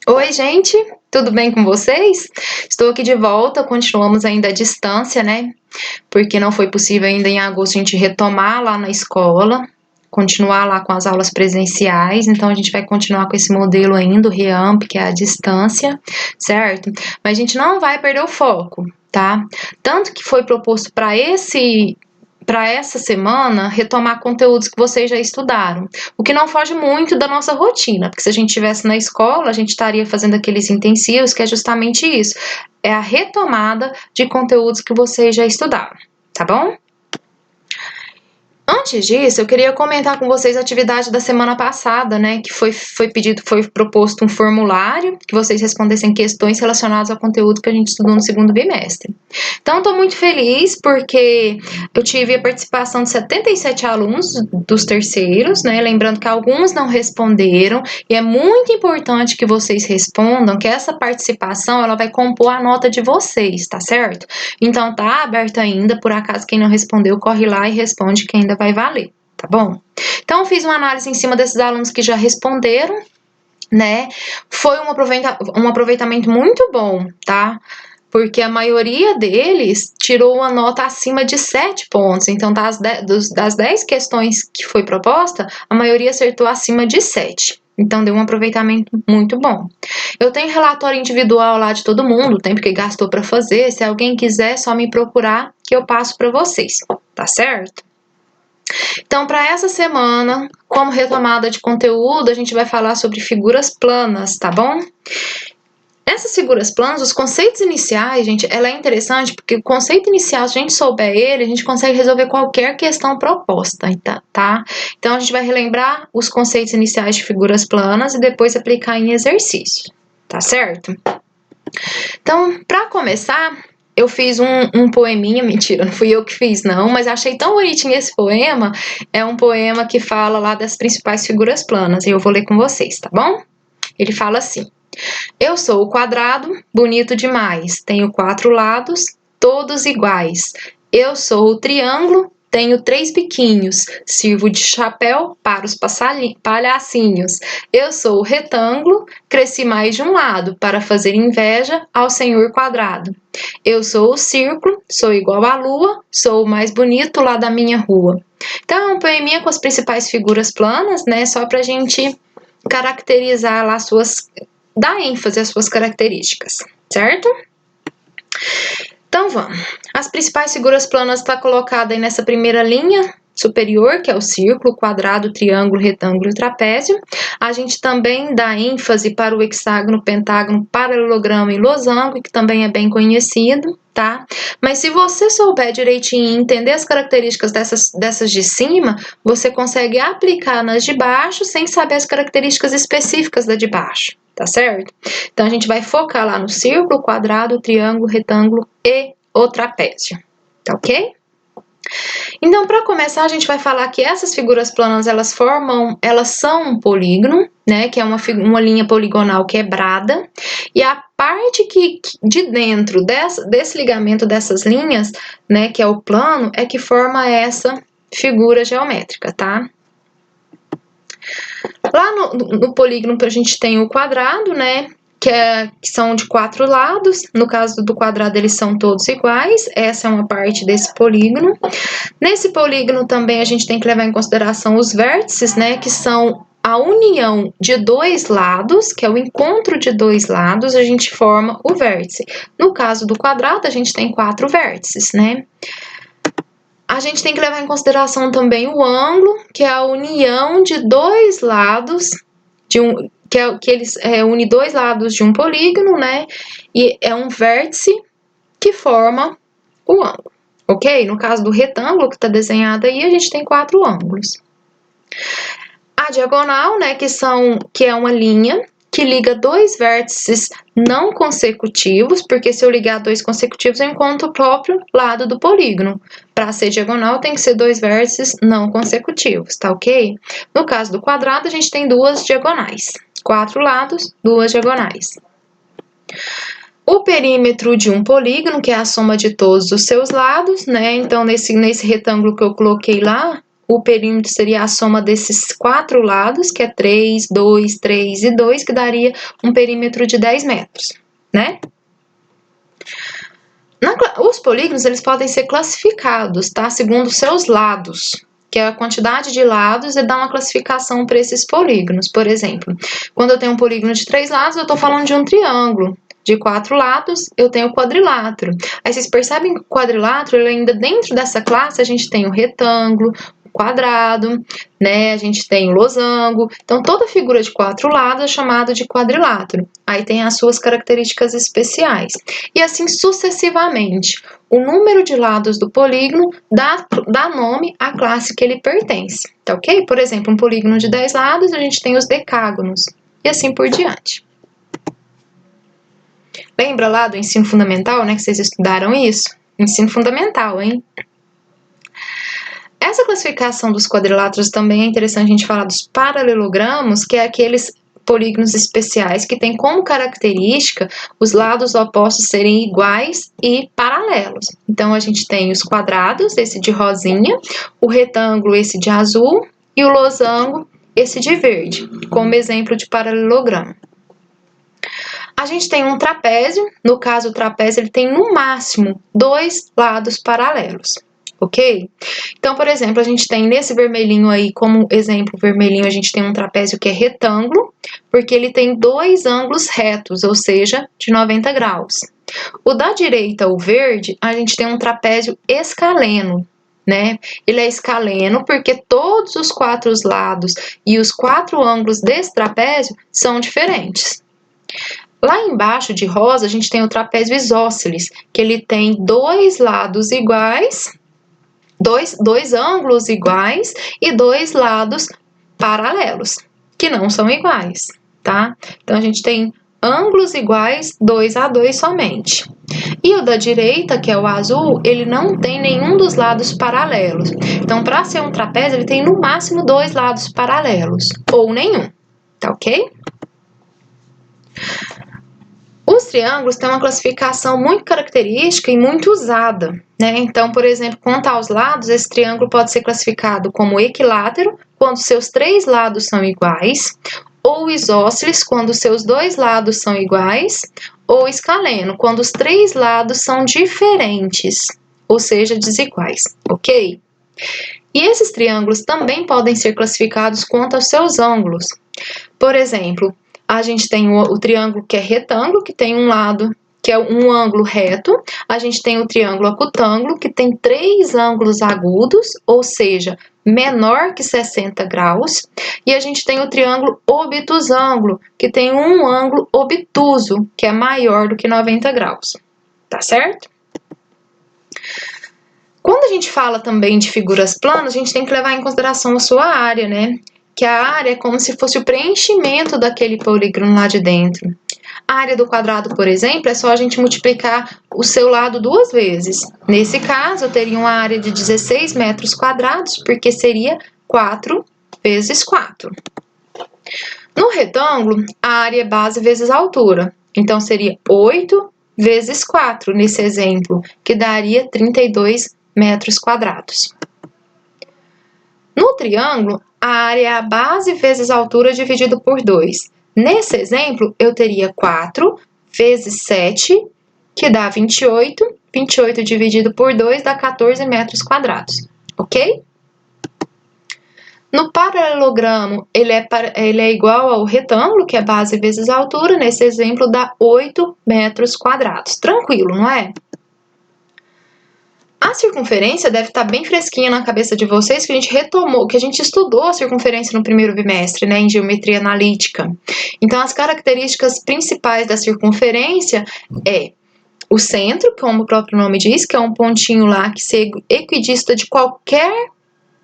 Oi, gente, tudo bem com vocês? Estou aqui de volta, continuamos ainda à distância, né? Porque não foi possível ainda em agosto a gente retomar lá na escola, continuar lá com as aulas presenciais, então a gente vai continuar com esse modelo ainda, o REAMP, que é a distância, certo? Mas a gente não vai perder o foco, tá? Tanto que foi proposto para essa semana, retomar conteúdos que vocês já estudaram, o que não foge muito da nossa rotina, porque se a gente estivesse na escola, a gente estaria fazendo aqueles intensivos, que é justamente isso, é a retomada de conteúdos que vocês já estudaram, tá bom? Antes disso, eu queria comentar com vocês a atividade da semana passada, né? Que foi proposto um formulário que vocês respondessem questões relacionadas ao conteúdo que a gente estudou no segundo bimestre. Então, estou muito feliz porque eu tive a participação de 77 alunos dos terceiros, né? Lembrando que alguns não responderam e é muito importante que vocês respondam, que essa participação ela vai compor a nota de vocês, tá certo? Então, tá aberto ainda, por acaso quem não respondeu, corre lá e responde que ainda vai valer, tá bom? Então, eu fiz uma análise em cima desses alunos que já responderam, né? Foi um aproveitamento muito bom, tá? Porque a maioria deles tirou uma nota acima de 7 pontos. Então, das 10 questões que foi proposta, a maioria acertou acima de 7. Então, deu um aproveitamento muito bom. Eu tenho relatório individual lá de todo mundo, o tempo que gastou para fazer. Se alguém quiser, é só me procurar que eu passo para vocês, tá certo? Então, para essa semana, como retomada de conteúdo, a gente vai falar sobre figuras planas, tá bom? Essas figuras planas, os conceitos iniciais, gente, ela é interessante porque o conceito inicial, se a gente souber ele, a gente consegue resolver qualquer questão proposta, tá? Então, a gente vai relembrar os conceitos iniciais de figuras planas e depois aplicar em exercício, tá certo? Então, para começar, eu fiz um poeminha, mentira, não fui eu que fiz não, mas achei tão bonitinho esse poema, é um poema que fala lá das principais figuras planas, e eu vou ler com vocês, tá bom? Ele fala assim: eu sou o quadrado, bonito demais, tenho 4 lados, todos iguais. Eu sou o triângulo, tenho 3 biquinhos, sirvo de chapéu para os palhacinhos. Eu sou o retângulo, cresci mais de um lado para fazer inveja ao senhor quadrado. Eu sou o círculo, sou igual à lua, sou o mais bonito lá da minha rua. Então é um poeminha com as principais figuras planas, né? Só pra gente caracterizar lá dar ênfase às suas características, certo? Então vamos. As principais figuras planas estão colocadas aí nessa primeira linha superior, que é o círculo, quadrado, triângulo, retângulo e trapézio. A gente também dá ênfase para o hexágono, pentágono, paralelogramo e losango, que também é bem conhecido, tá? Mas se você souber direitinho e entender as características dessas de cima, você consegue aplicar nas de baixo sem saber as características específicas da de baixo, tá certo? Então, a gente vai focar lá no círculo, quadrado, triângulo, retângulo e o trapézio, tá ok? Então, para começar, a gente vai falar que essas figuras planas, elas são um polígono, né, que é uma linha poligonal quebrada, e a parte de dentro desse ligamento dessas linhas, né, que é o plano, é que forma essa figura geométrica, tá? Lá no polígono a gente tem o quadrado, né? Que são de 4 lados. No caso do quadrado, eles são todos iguais. Essa é uma parte desse polígono. Nesse polígono também a gente tem que levar em consideração os vértices, né? Que são a união de 2 lados, que é o encontro de 2 lados, a gente forma o vértice. No caso do quadrado, a gente tem 4 vértices, né? A gente tem que levar em consideração também o ângulo, que é a união de 2 lados que eles une 2 lados de um polígono, né? E é um vértice que forma o ângulo, ok? No caso do retângulo que está desenhado aí, a gente tem 4 ângulos. A diagonal, né? Que é uma linha que liga 2 vértices não consecutivos, porque se eu ligar 2 consecutivos, eu encontro o próprio lado do polígono. Para ser diagonal, tem que ser 2 vértices não consecutivos, tá ok? No caso do quadrado, a gente tem 2 diagonais. 4 lados, 2 diagonais. O perímetro de um polígono, que é a soma de todos os seus lados, né? Então, nesse retângulo que eu coloquei lá, o perímetro seria a soma desses 4 lados, que é 3, 2, 3 e 2, que daria um perímetro de 10 metros, né? Os polígonos, eles podem ser classificados, tá? Segundo seus lados, que é a quantidade de lados e dá uma classificação para esses polígonos. Por exemplo, quando eu tenho um polígono de 3 lados, eu estou falando de um triângulo. De 4 lados, eu tenho o quadrilátero. Aí vocês percebem que o quadrilátero, ele ainda dentro dessa classe, a gente tem o retângulo, o quadrado, né? A gente tem o losango. Então, toda figura de 4 lados é chamada de quadrilátero. Aí tem as suas características especiais. E assim sucessivamente. O número de lados do polígono dá nome à classe que ele pertence, tá ok? Por exemplo, um polígono de 10 lados, a gente tem os decágonos. E assim por diante. Lembra lá do ensino fundamental, né, que vocês estudaram isso? Ensino fundamental, hein? Essa classificação dos quadriláteros também é interessante a gente falar dos paralelogramos, que é aqueles polígonos especiais que tem como característica os lados opostos serem iguais e paralelos. Então, a gente tem os quadrados, esse de rosinha, o retângulo, esse de azul, e o losango, esse de verde, como exemplo de paralelogramo. A gente tem um trapézio, no caso o trapézio ele tem no máximo 2 lados paralelos, ok? Então, por exemplo, a gente tem nesse vermelhinho aí, como exemplo vermelhinho, a gente tem um trapézio que é retângulo, porque ele tem 2 ângulos retos, ou seja, de 90 graus. O da direita, o verde, a gente tem um trapézio escaleno, né? Ele é escaleno porque todos os 4 lados e os 4 ângulos desse trapézio são diferentes. Lá embaixo de rosa, a gente tem o trapézio isósceles, que ele tem 2 lados iguais, dois ângulos iguais e 2 lados paralelos, que não são iguais, tá? Então, a gente tem ângulos iguais 2 a 2 somente. E o da direita, que é o azul, ele não tem nenhum dos lados paralelos. Então, para ser um trapézio, ele tem no máximo 2 lados paralelos, ou nenhum, tá ok? Os triângulos têm uma classificação muito característica e muito usada, né? Então, por exemplo, quanto aos lados, esse triângulo pode ser classificado como equilátero, quando seus 3 lados são iguais, ou isósceles, quando seus 2 lados são iguais, ou escaleno, quando os 3 lados são diferentes, ou seja, desiguais, ok? E esses triângulos também podem ser classificados quanto aos seus ângulos. Por exemplo, a gente tem o triângulo que é retângulo, que tem um lado que é um ângulo reto. A gente tem o triângulo acutângulo, que tem 3 ângulos agudos, ou seja, menor que 60 graus. E a gente tem o triângulo obtusângulo, que tem um ângulo obtuso, que é maior do que 90 graus. Tá certo? Quando a gente fala também de figuras planas, a gente tem que levar em consideração a sua área, né? Que a área é como se fosse o preenchimento daquele polígono lá de dentro. A área do quadrado, por exemplo, é só a gente multiplicar o seu lado 2 vezes. Nesse caso, eu teria uma área de 16 metros quadrados, porque seria 4 vezes 4. No retângulo, a área é base vezes a altura. Então, seria 8 vezes 4, nesse exemplo, que daria 32 metros quadrados. No triângulo, a área é a base vezes a altura dividido por 2. Nesse exemplo, eu teria 4 vezes 7, que dá 28. 28 dividido por 2 dá 14 metros quadrados, ok? No paralelogramo, ele é igual ao retângulo, que é base vezes a altura. Nesse exemplo, dá 8 metros quadrados. Tranquilo, não é? A circunferência deve estar bem fresquinha na cabeça de vocês, que a gente retomou, que a gente estudou a circunferência no primeiro bimestre, né, em geometria analítica. Então, as características principais da circunferência é o centro, como o próprio nome diz, que é um pontinho lá que se equidista de qualquer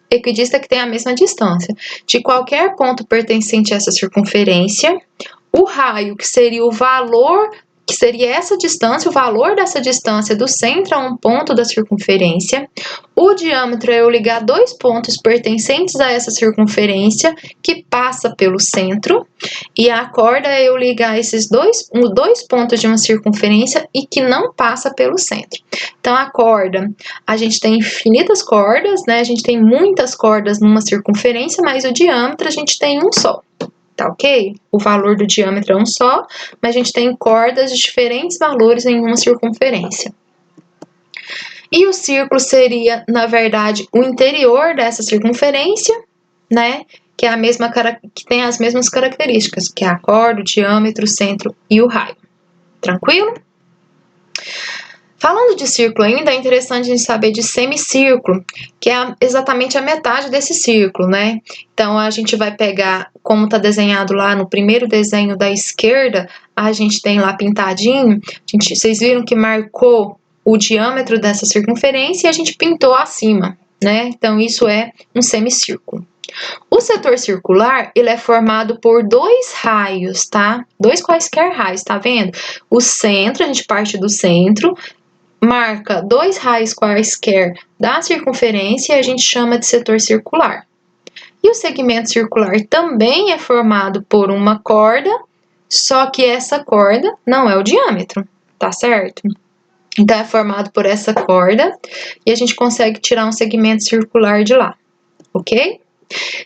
equidista que tem a mesma distância, de qualquer ponto pertencente a essa circunferência. O raio, que seria o valor que seria essa distância, o valor dessa distância do centro a um ponto da circunferência. O diâmetro é eu ligar dois pontos pertencentes a essa circunferência, que passa pelo centro. E a corda é eu ligar esses dois pontos de uma circunferência e que não passa pelo centro. Então, a corda, a gente tem infinitas cordas, né? A gente tem muitas cordas numa circunferência, mas o diâmetro a gente tem um só. Tá ok? O valor do diâmetro é um só, mas a gente tem cordas de diferentes valores em uma circunferência. E o círculo seria, na verdade, o interior dessa circunferência, né? Que é que tem as mesmas características, que é a corda, o diâmetro, o centro e o raio. Tranquilo? Falando de círculo ainda, é interessante a gente saber de semicírculo, que é exatamente a metade desse círculo, né? Então, a gente vai pegar, como está desenhado lá no primeiro desenho da esquerda, a gente tem lá pintadinho, vocês viram que marcou o diâmetro dessa circunferência e a gente pintou acima, né? Então, isso é um semicírculo. O setor circular, ele é formado por dois raios, tá? Dois quaisquer raios, tá vendo? O centro, a gente parte do centro, marca dois raios quaisquer da circunferência e a gente chama de setor circular. E o segmento circular também é formado por uma corda, só que essa corda não é o diâmetro, tá certo? Então, é formado por essa corda e a gente consegue tirar um segmento circular de lá, ok?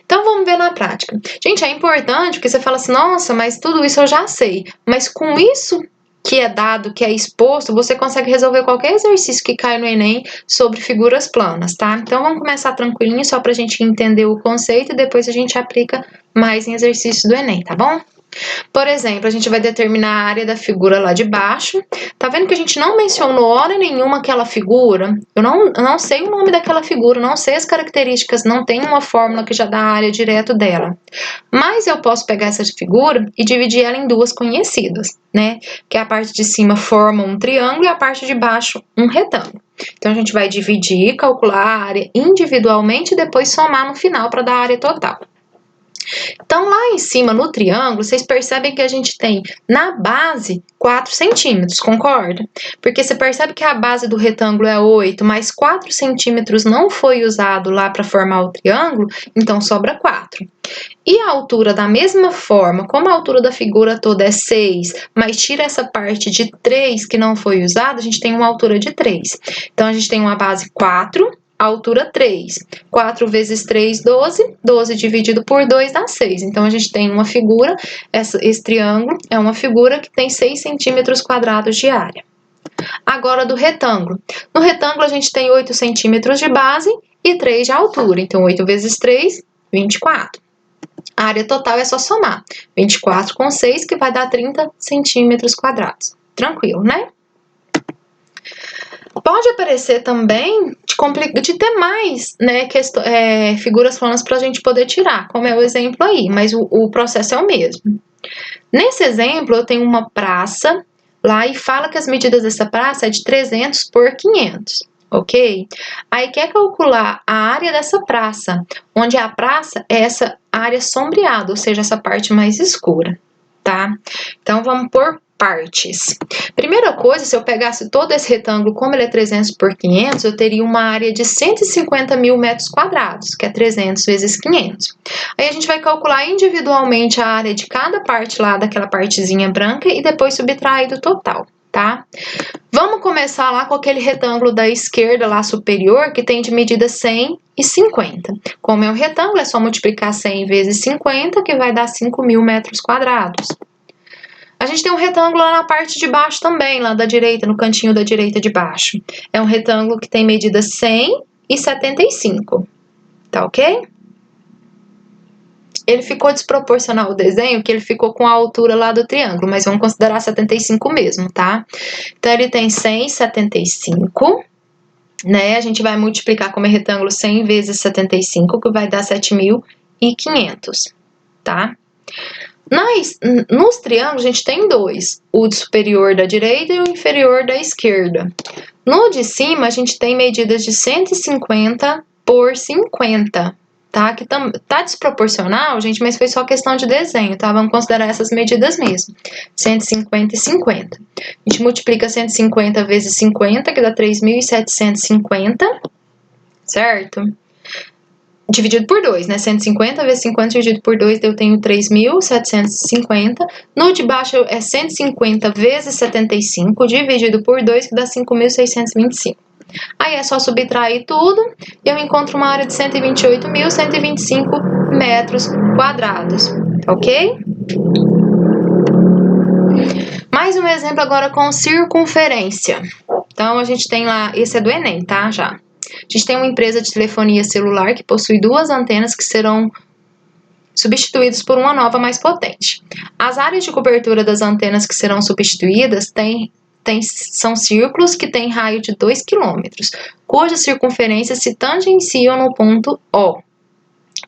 Então, vamos ver na prática. Gente, é importante porque você fala assim, nossa, mas tudo isso eu já sei. Mas com isso que é dado, que é exposto, você consegue resolver qualquer exercício que cai no Enem sobre figuras planas, tá? Então, vamos começar tranquilinho, só pra gente entender o conceito e depois a gente aplica mais em exercícios do Enem, tá bom? Por exemplo, a gente vai determinar a área da figura lá de baixo. Tá vendo que a gente não mencionou hora nenhuma aquela figura? Eu não sei o nome daquela figura, não sei as características, não tem uma fórmula que já dá a área direto dela. Mas eu posso pegar essa figura e dividir ela em duas conhecidas, né? Que a parte de cima forma um triângulo e a parte de baixo um retângulo. Então, a gente vai dividir, calcular a área individualmente e depois somar no final para dar a área total. Então, lá em cima, no triângulo, vocês percebem que a gente tem, na base, 4 centímetros, concorda? Porque você percebe que a base do retângulo é 8, mas 4 centímetros não foi usado lá para formar o triângulo, então sobra 4. E a altura, da mesma forma, como a altura da figura toda é 6, mas tira essa parte de 3 que não foi usada, a gente tem uma altura de 3. Então, a gente tem uma base 4, a altura 3. 4 vezes 3, 12. 12 dividido por 2 dá 6. Então, a gente tem uma figura, esse triângulo é uma figura que tem 6 centímetros quadrados de área. Agora, do retângulo. No retângulo, a gente tem 8 centímetros de base e 3 de altura. Então, 8 vezes 3, 24. A área total é só somar. 24 com 6, que vai dar 30 centímetros quadrados. Tranquilo, né? Pode aparecer também de ter mais, né, figuras planas para a gente poder tirar, como é o exemplo aí, mas o processo é o mesmo. Nesse exemplo, eu tenho uma praça lá e fala que as medidas dessa praça é de 300 por 500, ok? Aí quer calcular a área dessa praça, onde a praça é essa área sombreada, ou seja, essa parte mais escura, tá? Então, vamos por partes. Primeira coisa, se eu pegasse todo esse retângulo, como ele é 300 por 500, eu teria uma área de 150 mil metros quadrados, que é 300 vezes 500. Aí a gente vai calcular individualmente a área de cada parte lá, daquela partezinha branca, e depois subtrair do total, tá? Vamos começar lá com aquele retângulo da esquerda lá superior, que tem de medida 100 e 50. Como é um retângulo, é só multiplicar 100 vezes 50, que vai dar 5 mil metros quadrados. A gente tem um retângulo lá na parte de baixo também, lá da direita, no cantinho da direita de baixo. É um retângulo que tem medida 100 e 75, tá ok? Ele ficou desproporcional o desenho, que ele ficou com a altura lá do triângulo, mas vamos considerar 75 mesmo, tá? Então, ele tem 100 e 75, né? A gente vai multiplicar como é retângulo 100 vezes 75, que vai dar 7.500, tá? Nos triângulos, a gente tem dois, o superior da direita e o inferior da esquerda. No de cima, a gente tem medidas de 150 por 50, tá? Que tá desproporcional, gente, mas foi só questão de desenho, tá? Vamos considerar essas medidas mesmo. 150 e 50. A gente multiplica 150 vezes 50, que dá 3.750, certo? Dividido por 2, né? 150 vezes 50 dividido por 2, eu tenho 3.750. No de baixo é 150 vezes 75, dividido por 2, que dá 5.625. Aí é só subtrair tudo e eu encontro uma área de 128.125 metros quadrados, ok? Mais um exemplo agora com circunferência. Então, a gente tem lá, esse é do Enem, tá? Já. A gente tem uma empresa de telefonia celular que possui 2 antenas que serão substituídas por uma nova mais potente. As áreas de cobertura das antenas que serão substituídas são círculos que têm raio de 2 km, cujas circunferências se tangenciam no ponto O,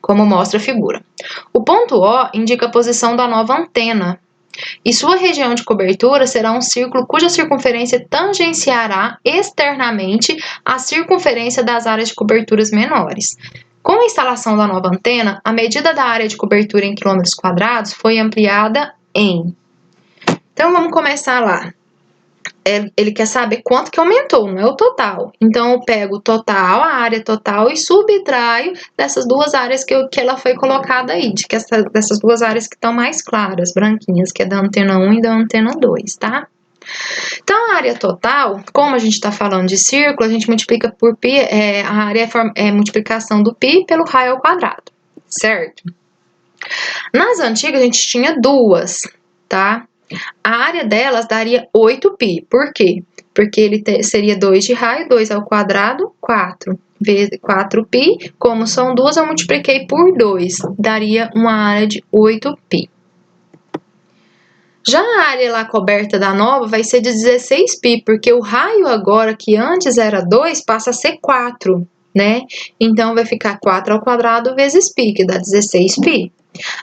como mostra a figura. O ponto O indica a posição da nova antena, e sua região de cobertura será um círculo cuja circunferência tangenciará externamente a circunferência das áreas de coberturas menores. Com a instalação da nova antena, a medida da área de cobertura em quilômetros quadrados foi ampliada em... Então, vamos começar lá. Ele quer saber quanto que aumentou, não é o total. Então, eu pego o total, a área total, e subtraio dessas duas áreas que ela foi colocada aí, dessas duas áreas que estão mais claras, branquinhas, que é da antena 1 e da antena 2, tá? Então, a área total, como a gente está falando de círculo, a gente multiplica por π, a área é multiplicação do π pelo raio ao quadrado, certo? Nas antigas, a gente tinha duas, tá? A área delas daria 8π. Por quê? Porque ele seria 2 de raio, 2 ao quadrado, 4. Vezes 4π, como são duas, eu multipliquei por 2. Daria uma área de 8π. Já a área lá coberta da nova vai ser de 16π, porque o raio agora, que antes era 2, passa a ser 4, né? Então, vai ficar 4 ao quadrado vezes π, que dá 16π.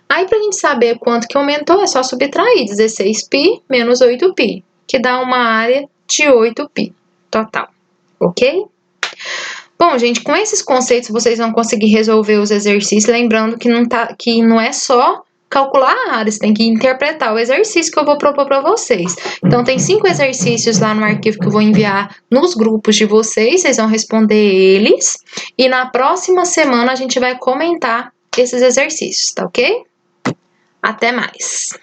Aí, para a gente saber quanto que aumentou, é só subtrair 16π menos 8π, que dá uma área de 8π total, ok? Bom, gente, com esses conceitos vocês vão conseguir resolver os exercícios, lembrando que não é só calcular a área, você tem que interpretar o exercício que eu vou propor para vocês. Então, tem 5 exercícios lá no arquivo que eu vou enviar nos grupos de vocês vão responder eles, e na próxima semana a gente vai comentar esses exercícios, tá ok? Até mais!